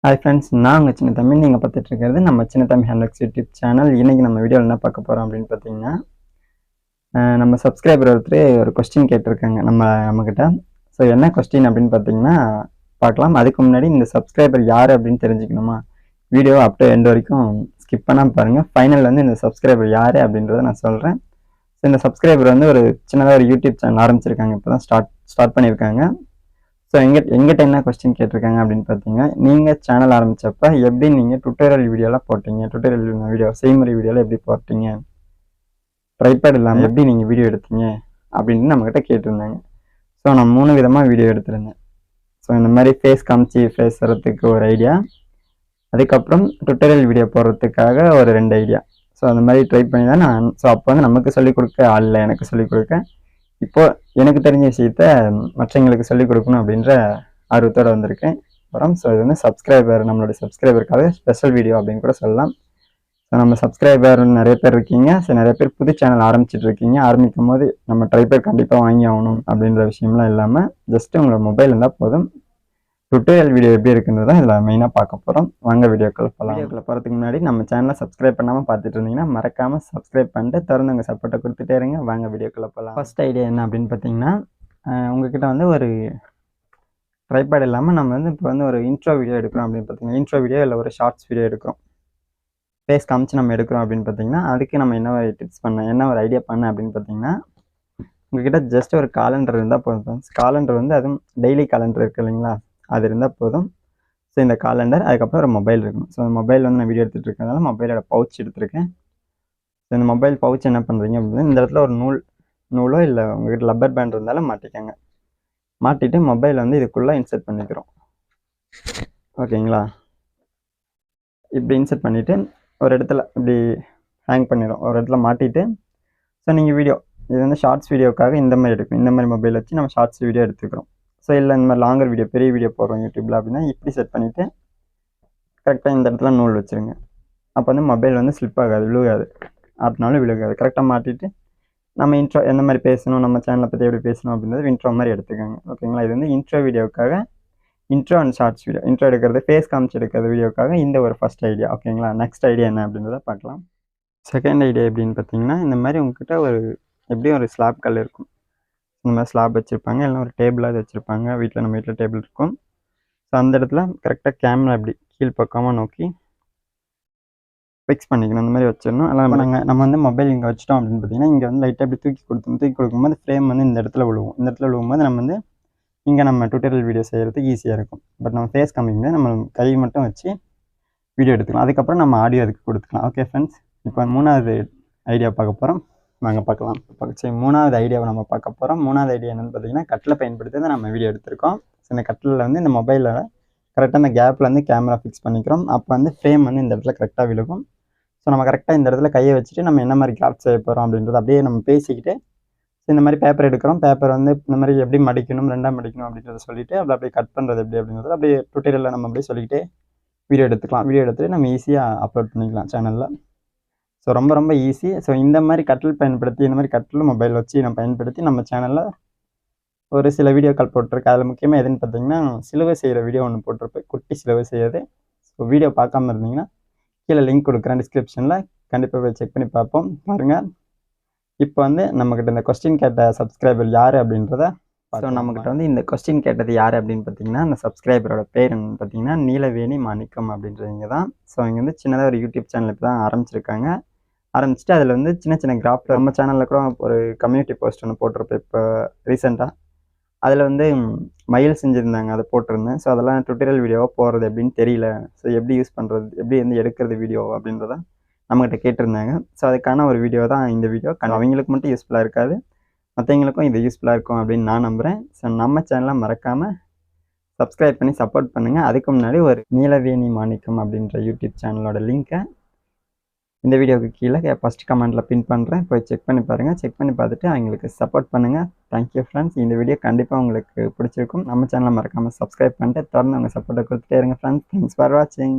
Hi friends, நான் உங்கள் சின்ன தம்பி. நீங்கள் பார்த்துட்டு இருக்கிறது நம்ம சின்ன தம்பி ஹேண்ட்ஒர்க்ஸ் யூடியூப் சேனல். இன்றைக்கி நம்ம வீடியோவில் என்ன பார்க்க போகிறோம் அப்படின்னு பார்த்தீங்கன்னா, நம்ம சப்ஸ்கிரைபர் ஒருத்தர் ஒரு கொஸ்டின் கேட்டிருக்காங்க நம்மக்கிட்ட. ஸோ என்ன கொஸ்டின் அப்படின்னு பார்த்தீங்கன்னா பார்க்கலாம். அதுக்கு முன்னாடி இந்த சப்ஸ்கிரைபர் யார் அப்படின்னு தெரிஞ்சுக்கணுமா, வீடியோ அப் டு எண்ட் வரைக்கும் ஸ்கிப் பண்ணாமல் பாருங்கள். ஃபைனல் வந்து இந்த சப்ஸ்கிரைபர் யார் அப்படின்றத நான் சொல்கிறேன். ஸோ இந்த சப்ஸ்கிரைபர் வந்து ஒரு சின்னதாக ஒரு யூடியூப் சேனல் ஆரம்பிச்சிருக்காங்க. இப்போ தான் ஸ்டார்ட் பண்ணியிருக்காங்க. ஸோ எங்கிட்ட என்ன கொஸ்டின் கேட்டிருக்காங்க அப்படின்னு பார்த்தீங்கன்னா, நீங்கள் சேனல் ஆரம்பித்தப்ப எப்படி நீங்கள் டுட்டோரியல் வீடியோலாம் போட்டீங்க, டுட்டோரியல் வீடியோ செய்முறை வீடியோலாம் எப்படி போட்டீங்க, ட்ரைபேட் இல்லாமல் எப்படி நீங்கள் வீடியோ எடுத்தீங்க அப்படின்னு நம்மக்கிட்ட கேட்டிருந்தாங்க. ஸோ நான் 3 விதமாக வீடியோ எடுத்திருந்தேன். ஸோ இந்த மாதிரி ஃபேஸ் காமிச்சு பேசுகிறதுக்கு ஒரு ஐடியா, அதுக்கப்புறம் டுட்டோரியல் வீடியோ போடுறதுக்காக ஒரு 2 ஐடியா. ஸோ அந்த மாதிரி ட்ரை பண்ணி தான் நான். ஸோ அப்போ வந்து நமக்கு சொல்லிக் கொடுக்க ஆள் இல்லை, எனக்கு சொல்லிக் கொடுக்க. இப்போது எனக்கு தெரிஞ்ச விஷயத்த மற்றவங்களுக்கு சொல்லிக் கொடுக்கணும் அப்படின்ற ஆர்வத்தோடு வந்திருக்கேன். அப்புறம் ஸோ இது வந்து நம்மளுடைய சப்ஸ்கிரைபருக்காக ஸ்பெஷல் வீடியோ அப்படின்னு கூட சொல்லலாம். ஸோ நம்ம சப்ஸ்கிரைபர் நிறைய பேர் இருக்கீங்க. ஸோ நிறைய பேர் புது சேனல் ஆரம்பிச்சிட்டு இருக்கீங்க. ஆரம்பிக்கும் போது நம்ம ட்ரைபேட் கண்டிப்பாக வாங்கி ஆகணும் அப்படின்ற விஷயம்லாம் இல்லாமல் ஜஸ்ட்டு உங்களோட மொபைல் இருந்தால் போதும். டுட்டோரியல் வீடியோ எப்படி இருக்குன்றது தான் இதில் மெயினாக பார்க்க போகிறோம். வாங்க வீடியோக்குள்ள போகலாம். வீடியோக்குள்ள போகிறதுக்கு முன்னாடி நம்ம சேனலை சப்ஸ்கிரைப் பண்ணாமல் பார்த்துட்டு இருந்தீங்கன்னா மறக்காமல் சப்ஸ்கிரைப் பண்ணிட்டு தொடர்ந்து உங்கள் சப்போர்ட்டை கொடுத்துட்டே இருங்க. வாங்க வீடியோக்குள்ள போகலாம். ஃபர்ஸ்ட் ஐடியா என்ன அப்படின்னு பார்த்தீங்கன்னா, உங்ககிட்ட வந்து ஒரு ட்ரைபேட் இல்லாமல் நம்ம வந்து இப்போ வந்து ஒரு இன்ட்ரோ வீடியோ எடுக்கிறோம் அப்படின்னு பார்த்தீங்கன்னா, இன்ட்ரோ வீடியோ இல்லை ஒரு ஷார்ட்ஸ் வீடியோ எடுக்கிறோம், ஃபேஸ் காமிச்சு நம்ம எடுக்கிறோம் அப்படின்னு பார்த்தீங்கன்னா, அதுக்கு நம்ம என்ன ஒரு டிப்ஸ் என்ன ஒரு ஐடியா அப்படின்னு பார்த்தீங்கன்னா, உங்ககிட்ட ஜஸ்ட் ஒரு காலண்டர் இருந்தால் போதும். காலண்டர் வந்து அதுவும் டெய்லி காலண்டர் இருக்குது இல்லைங்களா, அது இருந்தால் போதும். ஸோ இந்த காலண்டர், அதுக்கப்புறம் ஒரு மொபைல் இருக்கணும். ஸோ மொபைல் வந்து நான் வீடியோ எடுத்துகிட்டு இருக்கிறதுனால மொபைலோட பவுச் எடுத்திருக்கேன். ஸோ இந்த மொபைல் பவுச் என்ன பண்ணுறீங்க அப்படின்னா, இந்த இடத்துல ஒரு நூலோ இல்லை உங்கள்கிட்ட லப்பர் பேண்ட் இருந்தாலும் மாட்டிக்கோங்க. மாட்டிட்டு மொபைல் வந்து இதுக்குள்ளே இன்சர்ட் பண்ணிக்கிறோம். ஓகேங்களா, இப்படி இன்சர்ட் பண்ணிவிட்டு ஒரு இடத்துல இப்படி ஹேங் பண்ணிடும், ஒரு இடத்துல மாட்டிட்டு. ஸோ நீங்கள் வீடியோ இது வந்து ஷார்ட்ஸ் வீடியோக்காக இந்த மாதிரி எடுக்கணும். இந்த மாதிரி மொபைல் வச்சு நம்ம ஷார்ட்ஸ் வீடியோ எடுத்துக்கிறோம். ஸோ இல்லை இந்த மாதிரி லாங்கர் வீடியோ, பெரிய வீடியோ போடுறோம் யூடியூப்பில் அப்படின்னா, இப்படி செட் பண்ணிவிட்டு கரெக்டாக இந்த இடத்துல நூல் வச்சுருங்க. அப்போ வந்து மொபைல் வந்து ஸ்லிப் ஆகாது, விழுகாது, அப்படினாலும் விழுகாது. கரெக்டாக மாட்டிட்டு நம்ம இன்ட்ரோ எந்த மாதிரி பேசணும், நம்ம சேனலை பற்றி எப்படி பேசணும் அப்படின்றது இன்ட்ரோ மாதிரி எடுத்துக்கோங்க. ஓகேங்களா, இது வந்து இன்ட்ரோ வீடியோக்காக, intro and shorts video, intro எடுக்கிறது ஃபேஸ் காமிச்சு எடுக்கிறது வீடியோக்காக இந்த ஒரு ஃபஸ்ட் ஐடியா. ஓகேங்களா, நெக்ஸ்ட் ஐடியா என்ன அப்படின்றத பார்க்கலாம். செகண்ட் ஐடியா எப்படின்னு பார்த்தீங்கன்னா, இந்த மாதிரி உங்ககிட்ட ஒரு எப்படியும் ஒரு ஸ்லாப் கல் இருக்கும். இந்த மாதிரி ஸ்லாப் வச்சுருப்பாங்க, இல்லைனா ஒரு டேபிளாவது வச்சுருப்பாங்க. நம்ம வீட்டில் டேபிள் இருக்கும். ஸோ அந்த இடத்துல கரெக்டாக கேமரா இப்படி கீழ்ப்பக்கமாக நோக்கி ஃபிக்ஸ் பண்ணிக்கணும். அந்த மாதிரி வச்சிடணும். எல்லாம் நம்ம வந்து மொபைல் இங்கே வச்சிட்டோம் அப்படின்னு பார்த்தீங்கன்னா, இங்கே வந்து லைட்டாக அப்படி தூக்கி கொடுக்கும்போது ஃப்ரேம் வந்து இந்த இடத்துல விழுவும். இந்த இடத்துல விழுவும்போது நம்ம வந்து இங்கே நம்ம டுட்டோரியல் வீடியோ செய்கிறதுக்கு ஈஸியாக இருக்கும். பட் நம்ம ஃபேஸ் காமிக்கும்போது நம்ம கை மட்டும் வச்சு வீடியோ எடுத்துக்கலாம். அதுக்கப்புறம் நம்ம ஆடியோ அதுக்கு கொடுத்துக்கலாம். ஓகே ஃப்ரெண்ட்ஸ், இப்போ 3வது ஐடியா பார்க்க போகிறோம். வாங்க பார்க்கலாம். சரி, 3வது ஐடியாவை நம்ம பார்க்க போகிறோம். 3வது ஐடியா என்னென்னு பார்த்தீங்கன்னா, கட்டில் பயன்படுத்தி தான் நம்ம வீடியோ எடுத்திருக்கோம். ஸோ இந்த கட்டிலில் வந்து இந்த மொபைலில் கரெக்டாக அந்த கேப்பில் வந்து கேமரா ஃபிக்ஸ் பண்ணிக்கிறோம். அப்போ வந்து ஃப்ரேம் வந்து இந்த இடத்துல கரெக்டாக விழுகும். ஸோ நம்ம கரெக்டாக இந்த இடத்துல கையை வச்சுட்டு நம்ம என்ன மாதிரி கிராஃப்ட் செய்ய போகிறோம் அப்படின்றது அப்படியே நம்ம பேசிக்கிட்டு, இந்த மாதிரி பேப்பர் எடுக்கிறோம். பேப்பர் வந்து இந்த மாதிரி எப்படி மடிக்கணும், 2ஆக மடிக்கணும் அப்படின்றத சொல்லிவிட்டு அப்படியே கட் பண்ணுறது எப்படி அப்படின்றது அப்படியே டுட்டோரியலில் நம்ம அப்படியே சொல்லிக்கிட்டே வீடியோ எடுத்துக்கலாம். வீடியோ எடுத்துகிட்டு நம்ம ஈஸியாக அப்லோட் பண்ணிக்கலாம் சேனலில். ஸோ ரொம்ப ரொம்ப ஈஸி. ஸோ இந்த மாதிரி கட்டில் பயன்படுத்தி, இந்த மாதிரி கட்டில் மொபைல் வச்சு நம்ம பயன்படுத்தி நம்ம சேனலில் ஒரு சில வீடியோக்கள் போட்டிருக்கு. அதில் முக்கியமாக எதுன்னு பார்த்தீங்கன்னா, சிலுவை செய்கிற வீடியோ ஒன்று போட்டிருப்பேன், குட்டி சிலுவை செய்கிறது. ஸோ வீடியோ பார்க்காம இருந்தீங்கன்னா கீழே லிங்க் கொடுக்குறேன் டிஸ்கிரிப்ஷனில், கண்டிப்பாக போய் செக் பண்ணி பார்ப்போம் பாருங்கள். இப்போ வந்து நம்மக்கிட்ட இந்த கொஸ்டின் கேட்ட சப்ஸ்கிரைபர் யார் அப்படின்றத. ஸோ நம்மக்கிட்ட வந்து இந்த கொஸ்டின் கேட்டது யார் அப்படின்னு பார்த்தீங்கன்னா, அந்த சப்ஸ்கிரைபரோட பேர் என்னன்னு பார்த்தீங்கன்னா நீலவேணி மாணிக்கம் அப்படின்றவங்க தான். ஸோ இங்கே வந்து சின்னதாக ஒரு யூடியூப் சேனல் இப்போ தான் ஆரம்பிச்சுட்டு அதில் வந்து சின்ன சின்ன கிராஃப்ட் நம்ம சேனலில் கூட ஒரு கம்யூனிட்டி போஸ்ட் ஒன்று போட்டிருப்பேன் இப்போ ரீசெண்டாக. அதில் வந்து மயில் செஞ்சுருந்தாங்க, அதை போட்டிருந்தேன். ஸோ அதெல்லாம் டுட்டோரியல் வீடியோவாக போடுறது எப்படின்னு தெரியல. ஸோ எப்படி யூஸ் பண்ணுறது, எப்படி வந்து எடுக்கிறது வீடியோ அப்படின்றத நம்மகிட்ட கேட்டிருந்தாங்க. ஸோ அதுக்கான ஒரு வீடியோ தான் இந்த வீடியோ. அவங்களுக்கு மட்டும் யூஸ்ஃபுல்லாக இருக்காது, மற்றவங்களுக்கும் இது யூஸ்ஃபுல்லாக இருக்கும் அப்படின்னு நான் நம்புகிறேன். ஸோ நம்ம சேனலை மறக்காமல் சப்ஸ்கிரைப் பண்ணி சப்போர்ட் பண்ணுங்கள். அதுக்கு முன்னாடி ஒரு நீலவேணி மாணிக்கம் அப்படின்ற யூடியூப் சேனலோட லிங்க்கை இந்த வீடியோவுக்கு கீழே ஃபஸ்ட் கமெண்ட்டில் பின் பண்ணுறேன், போய் செக் பண்ணி பாருங்கள். செக் பண்ணி பார்த்துட்டு அவங்களுக்கு சப்போர்ட் பண்ணுங்கள். Thank you friends. இந்த வீடியோ கண்டிப்பாக உங்களுக்கு பிடிச்சிருக்கும். நம்ம சேனலை மறக்காமல் சப்ஸ்கிரைப் பண்ணிட்டு தொடர்ந்து உங்கள் சப்போர்ட்டை கொடுத்துட்டே இருங்க ஃப்ரெண்ட்ஸ். தேங்க்ஸ் ஃபார் வாட்சிங்.